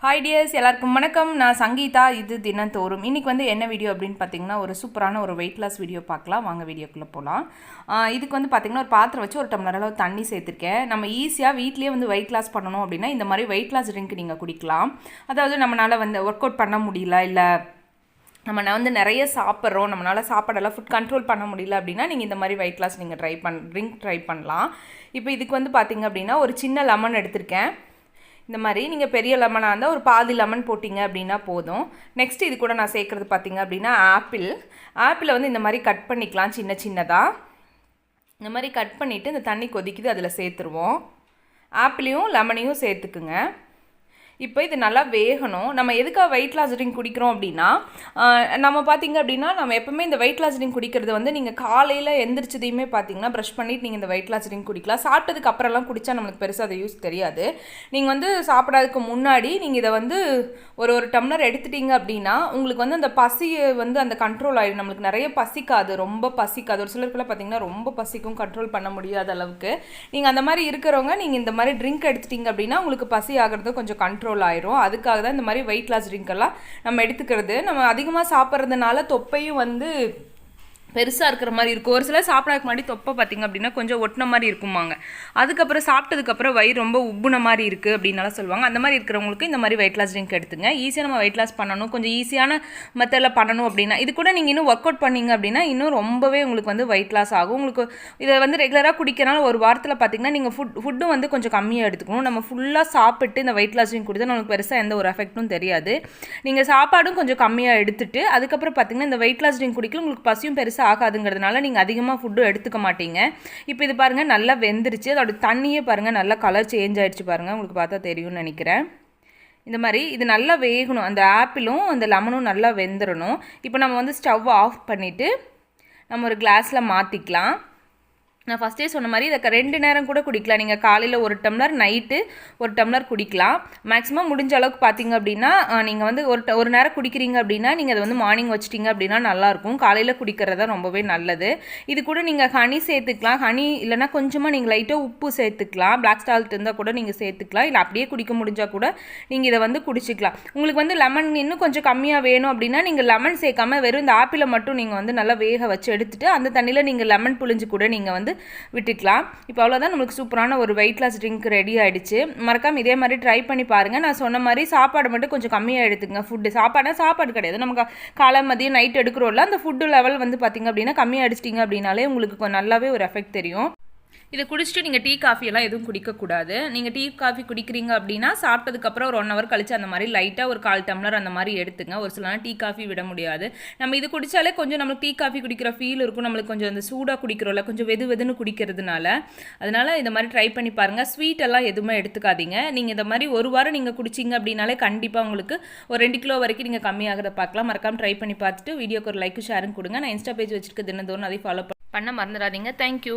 Hi tears, எல்லாருக்கும் வணக்கம். நான் சங்கீதா. இது தினந்தோறும். இன்றைக்கி வந்து என்ன வீடியோ அப்படின்னு பார்த்தீங்கன்னா, ஒரு சூப்பரான ஒரு வெயிட் லாஸ் வீடியோ பார்க்கலாம். வாங்க வீடியோக்குள்ளே போகலாம். இதுக்கு வந்து பார்த்திங்கன்னா, ஒரு பாத்திரம் வச்சு ஒரு டம்ளர் அளவு தண்ணி சேர்த்துருக்கேன். நம்ம ஈஸியாக வீட்லேயே வந்து வெயிட் லாஸ் பண்ணணும் அப்படின்னா இந்த மாதிரி வெயிட் லாஸ் ட்ரிங்க் நீங்கள் குடிக்கலாம். அதாவது நம்மளால் வந்து ஒர்க் அவுட் பண்ண முடியல, இல்லை நம்ம வந்து நிறைய சாப்பிட்றோம், நம்மளால் சாப்பாடெல்லாம் ஃபுட் கண்ட்ரோல் பண்ண முடியல அப்படின்னா நீங்கள் இந்த மாதிரி வெயிட் லாஸ் நீங்கள் ட்ரிங்க் ட்ரை பண்ணலாம். இப்போ இதுக்கு வந்து பார்த்திங்க அப்படின்னா ஒரு சின்ன லெமன் எடுத்திருக்கேன். இந்த மாதிரி நீங்கள் பெரிய லெமனாக இருந்தால் ஒரு பாதி லெமன் போட்டிங்க அப்படின்னா போதும். நெக்ஸ்ட் இது கூட நான் சேர்க்குறது பார்த்திங்க அப்படின்னா ஆப்பிளை வந்து இந்த மாதிரி கட் பண்ணிக்கலாம் சின்ன சின்னதாக. இந்த மாதிரி கட் பண்ணிவிட்டு இந்த தண்ணி கொதிக்குது அதில் சேர்த்துருவோம். ஆப்பிளையும் லெமனையும் சேர்த்துக்குங்க. இப்போ இது நல்லா வேகணும். நம்ம எதுக்காக வெயிட் லாஸ் ட்ரிங்க் குடிக்கிறோம் அப்படின்னா, நம்ம பார்த்திங்க அப்படின்னா நம்ம எப்போவுமே இந்த வெயிட் லாஸ் ட்ரிங்க் குடிக்கிறது வந்து நீங்கள் காலையில் எந்திரிச்சதையுமே பார்த்திங்கன்னா ப்ரஷ் பண்ணிவிட்டு நீங்கள் இந்த வெயிட் லாஸ் ட்ரிங்க் குடிக்கலாம். சாப்பிட்டதுக்கு அப்புறம்லாம் குடித்தா நம்மளுக்கு பெருசாக அதை யூஸ் தெரியாது. நீங்கள் வந்து சாப்பிடாததுக்கு முன்னாடி நீங்கள் இதை வந்து ஒரு டம்ளர் எடுத்துட்டீங்க அப்படின்னா உங்களுக்கு வந்து அந்த பசியை வந்து அந்த கண்ட்ரோல் ஆகிடும். நம்மளுக்கு நிறைய பசிக்காது, ரொம்ப பசிக்காது. ஒரு சிலருக்குலாம் பார்த்திங்கன்னா ரொம்ப பசிக்கும், கண்ட்ரோல் பண்ண முடியாத அளவுக்கு. நீங்கள் அந்த மாதிரி இருக்கிறவங்க நீங்கள் இந்த மாதிரி ட்ரிங்க் எடுத்துட்டீங்க அப்படின்னா உங்களுக்கு பசி ஆகிறது கொஞ்சம் கண்ட்ரோல் ஆயிரும். அதுக்காக தான் இந்த மாதிரி வெயிட் லாஸ் ட்ரிங்க் எல்லாம் நம்ம எடுத்துக்கிறது. நம்ம அதிகமாக சாப்பிட்றதுனால தொப்பையும் வந்து பெருசாக இருக்கிற மாதிரி இருக்கும். ஒரு சிலர் சாப்பிட்றதுக்கு முன்னாடி தொப்பை பார்த்திங்க அப்படின்னா கொஞ்சம் ஒட்டின மாதிரி இருக்குமாங்க. அதுக்கப்புறம் சாப்பிட்டதுக்கப்புறம் வயிறு ரொம்ப உப்புன மாதிரி இருக்குது அப்படின்னால சொல்லுவாங்க. அந்த மாதிரி இருக்கிறவங்களுக்கு இந்த மாதிரி வெயிட் லாஸ் ட்ரிங்க் எடுத்துங்க. ஈஸியாக நம்ம வெயிட் லாஸ் பண்ணணும், கொஞ்சம் ஈஸியான மெத்தடில் பண்ணணும் அப்படின்னா இது கூட நீங்கள் இன்னும் ஒர்க் அவுட் பண்ணிங்க அப்படின்னா இன்னும் ரொம்பவே உங்களுக்கு வந்து வெயிட் லாஸ் ஆகும். உங்களுக்கு இதை வந்து ரெகுலராக குடிக்கிறனால ஒரு வாரத்தில் பார்த்திங்கன்னா நீங்கள் ஃபுட்டும் வந்து கொஞ்சம் கம்மியாக எடுத்துக்கணும். நம்ம ஃபுல்லாக சாப்பிட்டு இந்த வெயிட் லாஸ் ட்ரிங்க் குடித்தா நமக்கு பெருசாக எந்த ஒரு எஃபெக்ட்டும் தெரியாது. நீங்கள் சாப்பாடும் கொஞ்சம் கம்மியாக எடுத்துட்டு அதுக்கப்புறம் பார்த்திங்கன்னா இந்த வெயிட் லாஸ் ட்ரிங்க் குடிக்கல உங்களுக்கு பசியும் பெருசாக ஆகாதுங்கிறதுனால நீங்கள் அதிகமாக ஃபுட்டு எடுத்துக்க மாட்டீங்க. இப்போ இது பாருங்கள் நல்லா வெந்துருச்சு. அதோட தண்ணியே பாருங்கள் நல்லா கலர் சேஞ்ச் ஆகிடுச்சு பாருங்கள். உங்களுக்கு பார்த்தா தெரியும்னு நினைக்கிறேன். இந்த மாதிரி இது நல்லா வேகணும். அந்த ஆப்பிளும் அந்த லெமனும் நல்லா வெந்துடணும். இப்போ நம்ம வந்து ஸ்டவ் ஆஃப் பண்ணிவிட்டு நம்ம ஒரு கிளாஸில் மாற்றிக்கலாம். நான் ஃபஸ்ட்டே சொன்ன மாதிரி இதை 2 நேரம் கூட குடிக்கலாம். நீங்கள் காலையில் ஒரு டம்ளர், நைட்டு ஒரு டம்ளர் குடிக்கலாம். மேக்ஸிமம் முடிஞ்ச அளவுக்கு பார்த்தீங்க அப்படின்னா நீங்கள் வந்து ஒரு நேரம் குடிக்கிறீங்க அப்படின்னா நீங்கள் அதை வந்து மார்னிங் வச்சிட்டிங்க அப்படின்னா நல்லாயிருக்கும். காலையில் குடிக்கிறது தான் ரொம்பவே நல்லது. இது கூட நீங்கள் ஹனி சேர்த்துக்கலாம். ஹனி இல்லைனா கொஞ்சமாக நீங்கள் லைட்டாக உப்பு சேர்த்துக்கலாம். பிளாக் சால்ட் இருந்தால் கூட நீங்கள் சேர்த்துக்கலாம். இல்லை அப்படியே குடிக்க முடிஞ்சால் கூட நீங்கள் இதை வந்து குடிச்சிக்கலாம். உங்களுக்கு வந்து லெமன் இன்னும் கொஞ்சம் கம்மியாக வேணும் அப்படின்னா நீங்கள் லெமன் சேர்க்காமல் வெறும் இந்த ஆப்பிளை மட்டும் நீங்கள் வந்து நல்லா வேக வச்சு எடுத்துகிட்டு அந்த தண்ணியில் நீங்கள் லெமன் புழிஞ்சு கூட நீங்கள் வந்து விட்டுக்கலாம். இப்போ அவ்வளோதான், நம்மளுக்கு சூப்பரான ஒரு வெயிட் லாஸ் ட்ரிங்க் ரெடி ஆகிடுச்சு. மறக்காமல் இதே மாதிரி ட்ரை பண்ணி பாருங்கள். நான் சொன்ன மாதிரி சாப்பாடு மட்டும் கொஞ்சம் கம்மியாக எடுத்துங்க. சாப்பாடு கிடையாது, நமக்கு காலை மதியம் நைட் எடுக்கிறோம்ல அந்த ஃபுட்டு லெவல் வந்து பார்த்திங்க அப்படின்னா கம்மியாக அடிச்சிட்டிங்க அப்படின்னாலே உங்களுக்கு நல்லாவே ஒரு எஃபெக்ட் தெரியும். இதை குடிச்சிட்டு நீங்கள் டீ காஃபியெல்லாம் எதுவும் குடிக்கக்கூடாது. நீங்கள் டீ காஃபி குடிக்கிறீங்க அப்படின்னா சாப்பிட்டதுக்கப்புறம் ஒரு 1 ஹவர் கழிச்சு அந்த மாதிரி லைட்டாக ஒரு 1/4 டம்ளர் அந்த மாதிரி எடுத்துங்க. ஒரு சில டீ காஃபி விட முடியாது. நம்ம இது குடித்தாலே கொஞ்சம் நம்மளுக்கு டீ காஃபி குடிக்கிற ஃபீல் இருக்கும். நம்மளுக்கு கொஞ்சம் அந்த சூடாக குடிக்கிறோம்ல, கொஞ்சம் வெதுன்னு குடிக்கிறதுனால. அதனால் இந்த மாதிரி ட்ரை பண்ணி பாருங்கள். ஸ்வீட் எல்லாம் எதுவுமே எடுத்துக்காதீங்க. நீங்கள் இந்த மாதிரி ஒரு வாரம் நீங்கள் குடிச்சிங்க அப்படின்னாலே கண்டிப்பாக உங்களுக்கு ஒரு 2 கிலோ வரைக்கும் நீங்கள் கம்மியாகிறத பார்க்கலாம். மறக்காமல் ட்ரை பண்ணி பார்த்துட்டு வீடியோக்கு ஒரு லைக் ஷேரும் கொடுங்க. நான் இன்ஸ்டா பேஜ் வச்சுருக்க தினந்தோறும் அதை ஃபாலோ பண்ண மறந்துடாதீங்க. தேங்க்யூ.